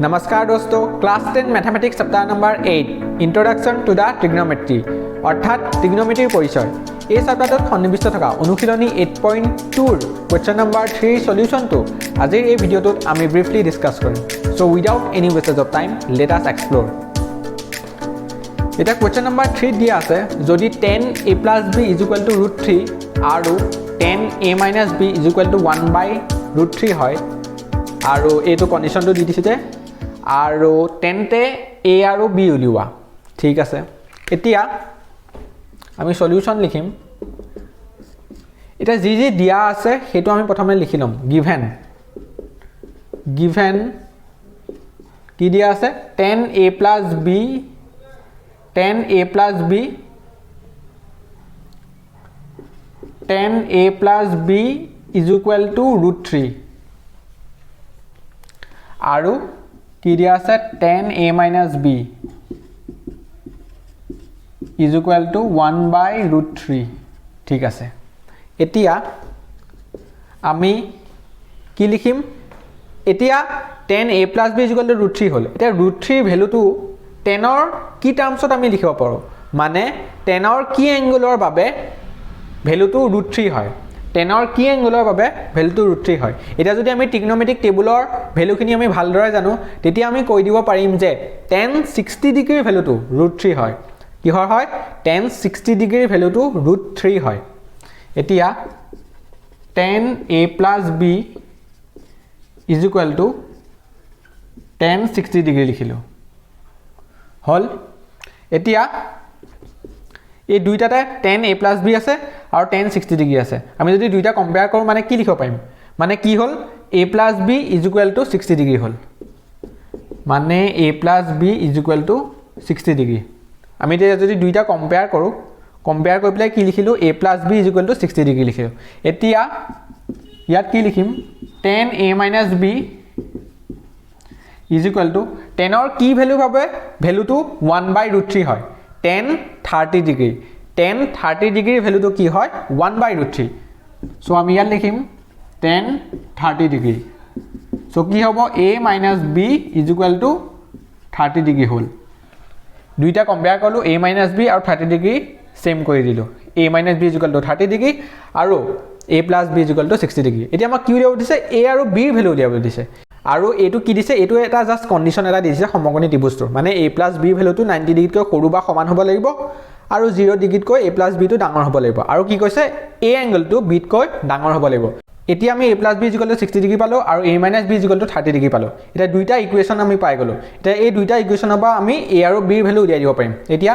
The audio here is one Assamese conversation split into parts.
नमस्कार दोस्तों, क्लास 10 मैथमेटिक्स सप्ताह number 8 introduction to the trigonometry अर्थात ट्रिग्नोमेट्रीर परिचय। এই সপ্তাহটোত সন্নিবিষ্ট থকা অনুশীলনী 8.2 क्वेश्चन नंबर 3 সলিউশনটো আজিৰ এই ভিডিওটোত আমি ব্ৰিফলি ডিসকাস কৰিম। So without any wastage of time let us explore. এটা क्वेश्चन नंबर 3 দিয়া আছে, যদি 10a + b = √3 আৰু 10a - b = 1/√3 হয় আৰু এইটো কন্ডিশনটো দি দিছে যে আৰু তেন্তে a আৰু b উলিওৱা। ঠিক আছে, এতিয়া আমি সলিউশন লিখিম। এটা যি যি দিয়া আছে হেতু আমি প্ৰথমে লিখি লম। গিভেন কি দিয়া আছে 10a + b 10a + b 10a + b = √3 আৰু কি দিয়া আছে 10a - b = 1/√3। ঠিক আছে, এতিয়া আমি কি লিখিম? এতিয়া 10a + b = √3 হল। এতিয়া √3 ভ্যালুটো 10 ৰ কি টাৰ্মছত আমি লিখিব পাৰো, মানে 10 ৰ কি এংগলৰ বাবে ভ্যালুটো √3 হয়। 10 ৰ কি এংগলৰ বাবে ভ্যালুটো √3 হয়। এতিয়া যদি আমি ট্ৰিগনোমেট্ৰিক টেবুলৰ ভ্যালুখিনি আমি ভালদৰে জানো, তেতিয়া আমি কৈ দিব পাৰিম যে tan 60 ডিগ্ৰীৰ ভ্যালুটো √3 হয়। কিহৰ হয়? tan 60 ডিগ্ৰীৰ ভ্যালুটো √3 হয়। এতিয়া 10a + b = tan 60 ডিগ্ৰী লিখিলো হল। এতিয়া এই দুইটাতে 10a + b আছে আৰু tan 60 ডিগ্ৰী আছে। আমি যদি দুইটা কম্পেয়াৰ কৰো মানে কি লিখিব পাৰিম? মানে কি হল? a + b = 60 ডিগ্ৰী হল। মানে a + b = 60 ডিগ্ৰী। আমি এতিয়া যদি দুইটা কম্পেয়াৰ কৰো, কম্পেয়াৰ কৰি পেলাই কি লিখিলো? a + b = 60 ডিগ্ৰী লিখিলো। এতিয়া ইয়াত কি লিখিম? 10a - b = 10 ৰ কি ভ্যালু বাবে ভ্যালুটো 1/√3 হয়? tan 30 degree. tan 30 ডিগ্ৰীৰ ভ্যালুটো কি হয়? 1/√3। সো আমি ইয়াত লিখিম tan 30 ডিগ্ৰী। সো কি হ'ব? a - b = 30 ডিগ্ৰী হল। দুইটা কম্পেয়াৰ কৰিলো, a - b আৰু 30 ডিগ্ৰী সেম কৰি দিলো। a - b = 30 ডিগ্ৰী আৰু a + b = 60 ডিগ্ৰী। এতিয়া আমাক কি উলিয়াব দিছে? a আৰু b ৰ ভ্যালু উলিয়াব দিছে। আৰু এইটো কি দিছে? এইটো এটা জাস্ট কন্ডিশন এটা দিছে সমকোণী ত্ৰিভুজটোৰ। মানে a + b ভ্যালুটো 90 ডিগ্ৰীতকৈ সৰু বা সমান হ'ব লাগিব আৰু 0 ডিগ্ৰীতকৈ a + b টো ডাঙৰ হ'ব লাগিব। আৰু কি কৈছে? a এংগলটো b তকৈ ডাঙৰ হ'ব লাগিব। এতিয়া আমি a + b = 60 ডিগ্ৰী পালো আৰু a - b = 30 ডিগ্ৰী পালো। এতিয়া দুইটা ইকুৱেশ্যন আমি পাই গলো। এতিয়া এই দুইটা ইকুৱেশ্যনৰ পৰা আমি a আৰু b ৰ ভ্যালু উলিয়াই দিব পাৰিম। এতিয়া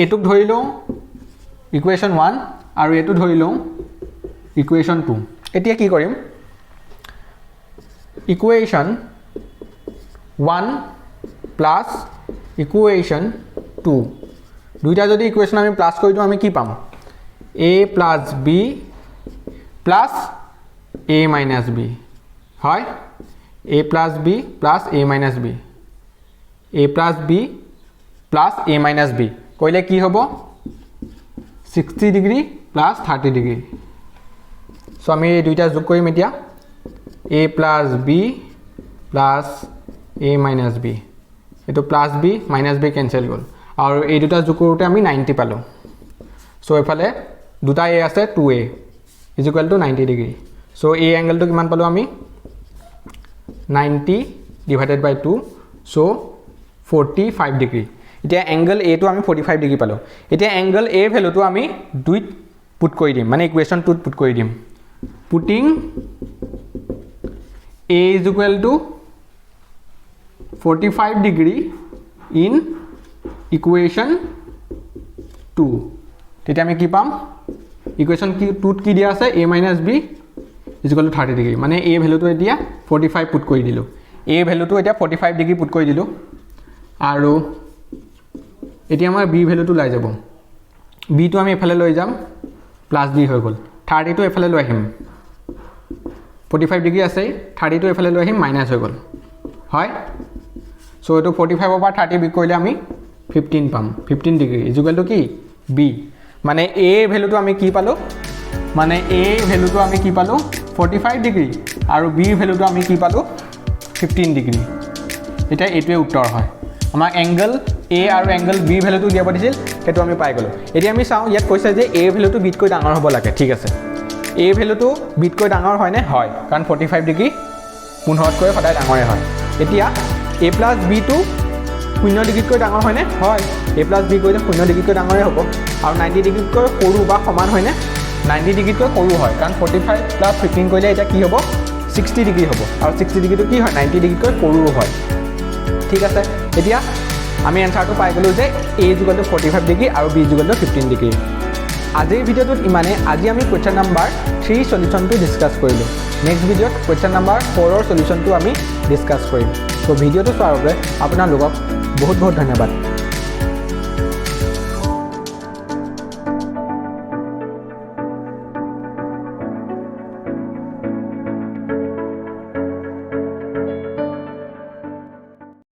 এটুক ধৰি লওঁ ইকুৱেশ্যন 1 আৰু এটু ধৰি লওঁ ইকুৱেশ্যন 2। এতিয়া কি কৰিম? ইকুৱেশ্যন 1 প্লাস ইকুৱেশ্যন 2 দুইটা যদি ইকুৱেশ্যন আমি প্লাস কৰি দিওঁ আমি কি পাম? a + b plus a - b হয়। a + b plus a - b a + b plus a - b কইলে কি হ'ব? 60 ডিগ্ৰী প্লাস 30 ডিগ্ৰী। সো আমি এই দুইটা যোগ কৰিম। এতিয়া a + b plus a - b এটো plus b minus b cancel গল আৰু এই দুটা যোগ কৰোতে আমি 90 পালো। সো এফালে দুটা a আছে 2a = 90 ডিগ্ৰী। সো a এংগলটো কিমান পালো আমি? 90 / 2 সো 45 ডিগ্ৰী। এতিয়া এংগল a টো আমি 45 ডিগ্ৰী পালো। এতিয়া এংগল a ভ্যালুটো আমি 2 পুট কৰি দিম, মানে ইকুৱেশ্যন 2 পুট কৰি দিম। Putting a = 45 degree in equation 2। তেতিয়া আমি কি পাম? ইকুৱেশ্যন 2 কি দিয়া আছে? a - b = 30 degree. মানে a ভ্যালুটো এতিয়া 45 পুট কৰি দিলো। a ভ্যালুটো এতিয়া 45 ডিগ্ৰী পুট কৰি দিলো আৰু এতিয়া আমাৰ b ভ্যালুটো ওলাই যাব। b টো আমি এফালে লৈ যাম, প্লাস b হৈ গল। 30 টো এফালে লৈ আহিম, 45 ডিগ্ৰী আছে, 30 টো এফালে লৈ আহিম, মাইনাস হৈ গল হয়। সো এটো 45 ৰ পৰা 30 বিক কৰিলে আমি 15 পাম। 15 ডিগ্ৰী = কি? b। মানে a ভ্যালুটো আমি কি পালো? মানে a ভ্যালুটো আমি কি পালো? 45 ডিগ্ৰী আৰু b ভ্যালুটো আমি কি পালো? 15 ডিগ্ৰী। এতিয়া এইটোৱে উত্তৰ হয় আমাক এংগল এ আৰু এংগল বি ভেলুটো উলিয়াব দিছিল সেইটো আমি পাই গ'লোঁ এতিয়া আমি চাওঁ ইয়াত কৈছে যে এ ভেলুটো বিতকৈ ডাঙৰ হ'ব লাগে ঠিক আছে এ ভেলুটো বিতকৈ ডাঙৰ হয়নে হয় কাৰণ 45 ডিগ্ৰী 15তকৈ সদায় ডাঙৰে হয় এতিয়া এ প্লাছ বিটো 0 ডিগ্ৰীতকৈ ডাঙৰ হয়নে হয় এ প্লাছ বি কৰিলে 0 ডিগ্ৰীতকৈ ডাঙৰে হ'ব আৰু 90 ডিগ্ৰীতকৈ সৰু বা সমান হয়নে 90 ডিগ্ৰীতকৈ সৰু হয় কাৰণ 45 প্লাছ 15 কৰিলে এতিয়া কি হ'ব 60 ডিগ্ৰী হ'ব আৰু 60 ডিগ্ৰীটো কি হয় 90 ডিগ্ৰীতকৈ সৰুও হয় ঠিক আছে এতিয়া আমি এনসাৰটো পাই গ'লোঁ যে এ ইকুৱেল টু 45 ডিগ্ৰী আৰু বি ইকুৱেল টু 15 ডিগ্ৰী আজিৰ ভিডিঅ'টোত ইমানে আজি আমি কুৱেশ্যন নাম্বাৰ 3 সলিউশনটো ডিসকাস কৰিলোঁ নেক্সট ভিডিঅ'ত কুৱেশ্যন নাম্বাৰ 4 ৰ সলিউশনটো আমি ডিসকাস কৰিম সো ভিডিঅ'টো চোৱাৰ বাবে আপোনালোকক বহুত বহুত ধন্যবাদ